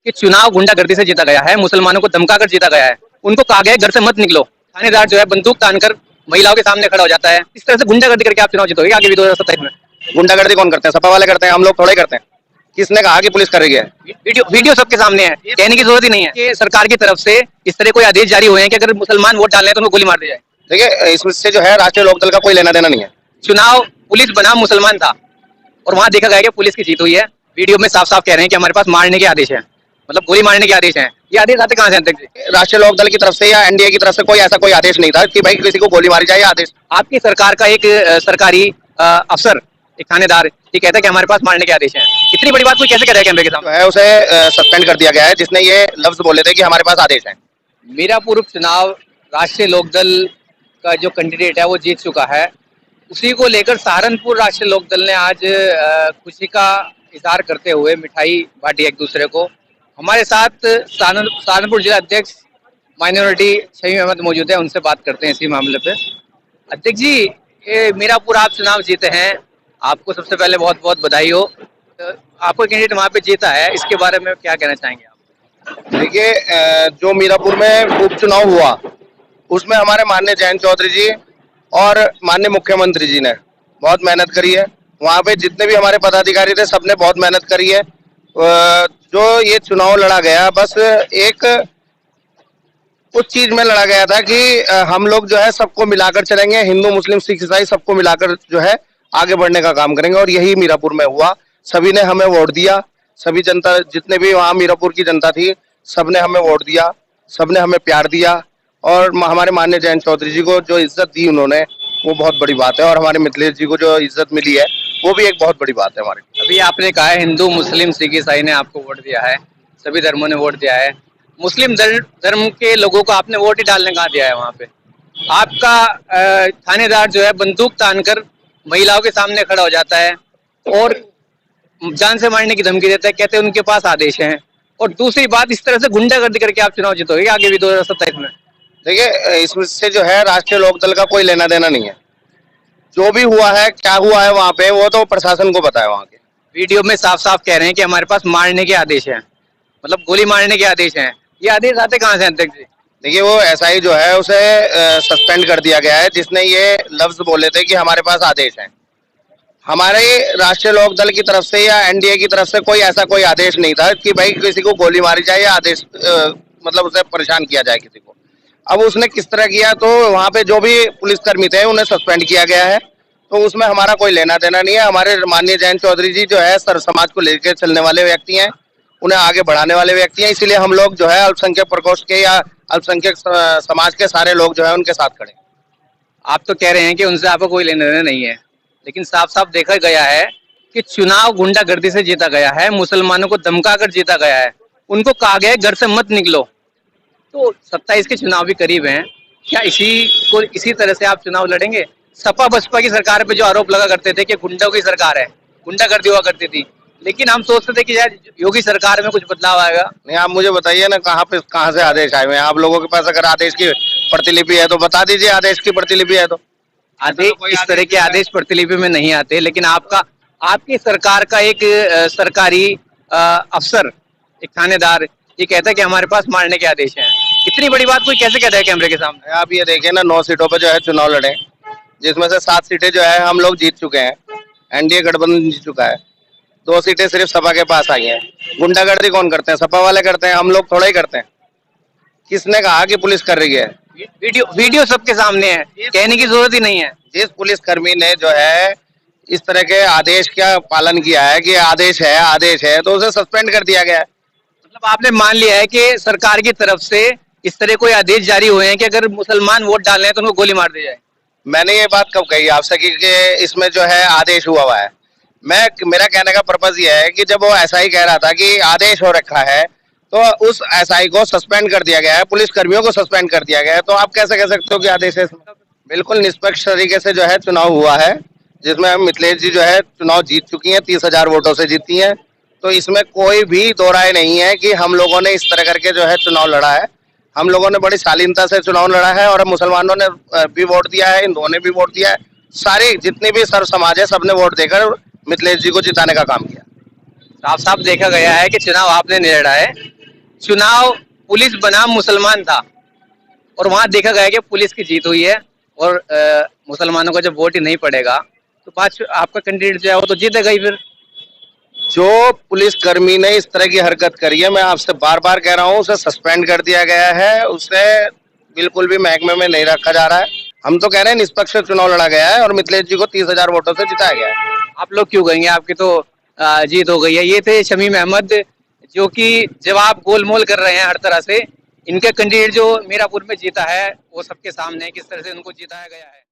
कि चुनाव गुंडागर्दी से जीता गया है, मुसलमानों को धमकाकर जीता गया है। उनको कहा गया है घर से मत निकलो। थानेदार जो है बंदूक तानकर महिलाओं के सामने खड़ा हो जाता है। इस तरह से गुंडागर्दी करके आप चुनाव जीतोगे आगे भी 2027 में। गुंडागर्दी कौन करते हैं? सपा वाले करते हैं, हम लोग थोड़े करते हैं। किसने कहा कि पुलिस कर रही है? वीडियो वीडियो सबके सामने है, कहने की जरूरत ही नहीं है कि सरकार की तरफ से इस तरह कोई आदेश जारी हुए हैं कि अगर मुसलमान वोट डालने हैं तो उनको गोली मार दी जाए। देखिए, इससे जो है राष्ट्रीय लोकदल का कोई लेना देना नहीं है। चुनाव पुलिस बनाम मुसलमान था और वहां देखा गया कि पुलिस की जीत हुई है। वीडियो में साफ साफ कह रहे हैं कि हमारे पास मारने के आदेश है, मतलब गोली मारने के आदेश हैं। ये आदेश आते कहाँ से अध्यक्ष जी? राष्ट्रीय लोकदल की तरफ से या एनडीए की तरफ से कोई ऐसा कोई आदेश नहीं था कि भाई किसी को गोली मारी जाए। आदेश आपकी सरकार का एक सरकारी अफसर, एक थानेदार ये कहता है कि हमारे पास मारने के आदेश हैं। इतनी बड़ी बात कोई कैसे कह रहा है कैमरे के जो सामने? है उसे सस्पेंड कर दिया गया है, जिसने ये लफ्ज बोले थे कि हमारे पास आदेश है। मीरापुर उपचुनाव राष्ट्रीय लोकदल का जो कैंडिडेट है वो जीत चुका है। उसी को लेकर सहारनपुर राष्ट्रीय लोकदल ने आज खुशी का इजहार करते हुए मिठाई बांटी एक दूसरे को। हमारे साथ सहारनपुर जिला अध्यक्ष माइनॉरिटी शहीद अहमद मौजूद है, उनसे बात करते हैं इसी मामले पे। अध्यक्ष जी, ये मीरापुर आप चुनाव जीते हैं, आपको सबसे पहले बहुत बहुत बधाई हो। तो आपको कैंडिडेट वहाँ पे जीता है, इसके बारे में क्या कहना चाहेंगे आप? देखिए, जो मीरापुर में उपचुनाव हुआ उसमें हमारे माननीय जयंत चौधरी जी और माननीय मुख्यमंत्री जी ने बहुत मेहनत करी है। वहाँ पे जितने भी हमारे पदाधिकारी थे सबने बहुत मेहनत करी है। जो ये चुनाव लड़ा गया बस एक उस चीज में लड़ा गया था कि हम लोग जो है सबको मिलाकर चलेंगे, हिंदू मुस्लिम सिख ईसाई सबको मिलाकर जो है आगे बढ़ने का काम करेंगे, और यही मीरापुर में हुआ। सभी ने हमें वोट दिया, सभी जनता जितने भी वहाँ मीरापुर की जनता थी सबने हमें वोट दिया, सबने हमें प्यार दिया, और हमारे माननीय जयंत चौधरी जी को जो इज्जत दी उन्होंने वो बहुत बड़ी बात है, और हमारे मिथिलेश जी को जो इज्जत मिली है वो भी एक बहुत बड़ी बात है हमारे। अभी आपने कहा है हिंदू मुस्लिम सिख ईसाई ने आपको वोट दिया है, सभी धर्मों ने वोट दिया है। मुस्लिम धर्म के लोगों को आपने वोट ही डालने कहाँ दिया है? वहाँ पे आपका थानेदार जो है बंदूक तानकर महिलाओं के सामने खड़ा हो जाता है और जान से मारने की धमकी देता है, कहते हैं उनके पास आदेश हैं। और दूसरी बात, इस तरह से गुंडागर्दी करके आप चुनाव जीतोगे आगे भी 2027 में। देखिए, इससे जो है राष्ट्रीय लोकदल का कोई लेना देना नहीं है। जो भी हुआ है, क्या हुआ है वहाँ पे, वो तो प्रशासन को पता है। वहाँ के वीडियो में साफ साफ कह रहे हैं कि हमारे पास मारने के आदेश हैं, मतलब गोली मारने के आदेश हैं। ये आदेश आते कहाँ से अध्यक्ष जी? देखिए, वो एसआई जो है उसे सस्पेंड कर दिया गया है, जिसने ये लफ्ज बोले थे कि हमारे पास आदेश है। हमारे राष्ट्रीय लोकदल की तरफ से या एनडीए की तरफ से कोई ऐसा कोई आदेश नहीं था कि भाई किसी को गोली मारी जाए या आदेश मतलब उसे परेशान किया जाए किसी को। अब उसने किस तरह किया, तो वहाँ पे जो भी पुलिसकर्मी थे उन्हें सस्पेंड किया गया है, तो उसमें हमारा कोई लेना देना नहीं है। हमारे माननीय जयंत चौधरी जी जो है सर समाज को लेकर चलने वाले व्यक्ति हैं, उन्हें आगे बढ़ाने वाले व्यक्ति हैं, इसीलिए हम लोग जो है अल्पसंख्यक प्रकोष्ठ के या अल्पसंख्यक समाज के सारे लोग जो है उनके साथ खड़े। आप तो कह रहे हैं कि उनसे आपको कोई लेना देना नहीं है, लेकिन साफ साफ देखा गया है कि चुनाव गुंडागर्दी से जीता गया है, मुसलमानों को धमकाकर जीता गया है। उनको कहा गया है घर से मत निकलो। तो 27 के चुनाव भी करीब हैं, क्या इसी तरह से आप चुनाव लड़ेंगे? सपा बसपा की सरकार पे जो आरोप लगा करते थे कि गुंडों की सरकार है, गुंडागर्दी हुआ करती थी, लेकिन हम सोचते थे कि यार योगी सरकार में कुछ बदलाव आएगा। नहीं, आप मुझे बताइए ना, कहाँ से आदेश आए हुए हैं? आप लोगों के पास अगर आदेश की प्रतिलिपि है तो बता दीजिए, आदेश की प्रतिलिपि है तो। आदेश इस तरह के आदेश प्रतिलिपि में नहीं आते, लेकिन आपकी सरकार का एक सरकारी अफसर, एक थानेदार ये कहता है कि हमारे पास मारने के आदेश हैं। इतनी बड़ी बात कोई कैसे कहता है कैमरे के सामने? आप ये देखिए ना, 9 सीटों पे जो है चुनाव लड़े, जिसमें से 7 सीटें जो है हम लोग जीत चुके हैं, एनडीए गठबंधन जीत चुका है। 2 सीटें सिर्फ सपा के पास आई हैं। गुंडागर्दी कौन करते हैं? सपा वाले करते हैं, हम लोग थोड़ा ही करते हैं। किसने कहा कि पुलिस कर रही है? वीडियो सबके सामने है, कहने की जरूरत ही नहीं है। जिस पुलिसकर्मी ने जो है इस तरह के आदेश का पालन किया है कि आदेश है तो उसे सस्पेंड कर दिया गया है। मतलब आपने मान लिया है कि सरकार की तरफ से इस तरह कोई आदेश जारी हुए हैं कि अगर मुसलमान वोट डालने हैं तो उनको गोली मार दी जाए। मैंने ये बात कब कही आपसे कि इसमें जो है आदेश हुआ है? मेरा कहने का पर्पज ये है कि जब वो एसआई कह रहा था कि आदेश हो रखा है, तो उस एसआई को सस्पेंड कर दिया गया है, पुलिस कर्मियों को सस्पेंड कर दिया गया है, तो आप कैसे कह सकते हो कि आदेश है? बिल्कुल निष्पक्ष तरीके से जो है चुनाव हुआ है, जिसमें मिथिलेश जी जो है चुनाव जीत चुकी हैं, 30,000 वोटों से जीती हैं। तो इसमें कोई भी दो राय नहीं है कि हम लोगों ने इस तरह करके जो है चुनाव लड़ा है। हम लोगों ने बड़ी शालीनता से चुनाव लड़ा है, और मुसलमानों ने भी वोट दिया है, हिंदुओं ने भी वोट दिया है, सारी जितनी भी सर्व समाज है सबने वोट देकर मिथिलेश जी को जिताने का काम किया। साफ साफ देखा गया है कि चुनाव आपने नहीं लड़ा है, चुनाव पुलिस बनाम मुसलमान था और वहां देखा गया कि पुलिस की जीत हुई है और मुसलमानों का जब वोट ही नहीं पड़ेगा तो आपका कैंडिडेट जो है वो तो जीतेगा ही फिर। जो पुलिस कर्मी ने इस तरह की हरकत करी है, मैं आपसे बार बार कह रहा हूँ, उसे सस्पेंड कर दिया गया है, उसे बिल्कुल भी महकमे में नहीं रखा जा रहा है। हम तो कह रहे हैं निष्पक्ष चुनाव लड़ा गया है और मिथिलेश जी को 30,000 वोटों से जिताया गया है। आप लोग क्यों कहेंगे आपकी तो जीत हो गई है? ये थे शमीम अहमद जो कि जवाब गोलमोल कर रहे हैं हर तरह से। इनके कैंडिडेट जो मीरापुर में जीता है वो सबके सामने है, किस तरह से उनको जिताया गया है।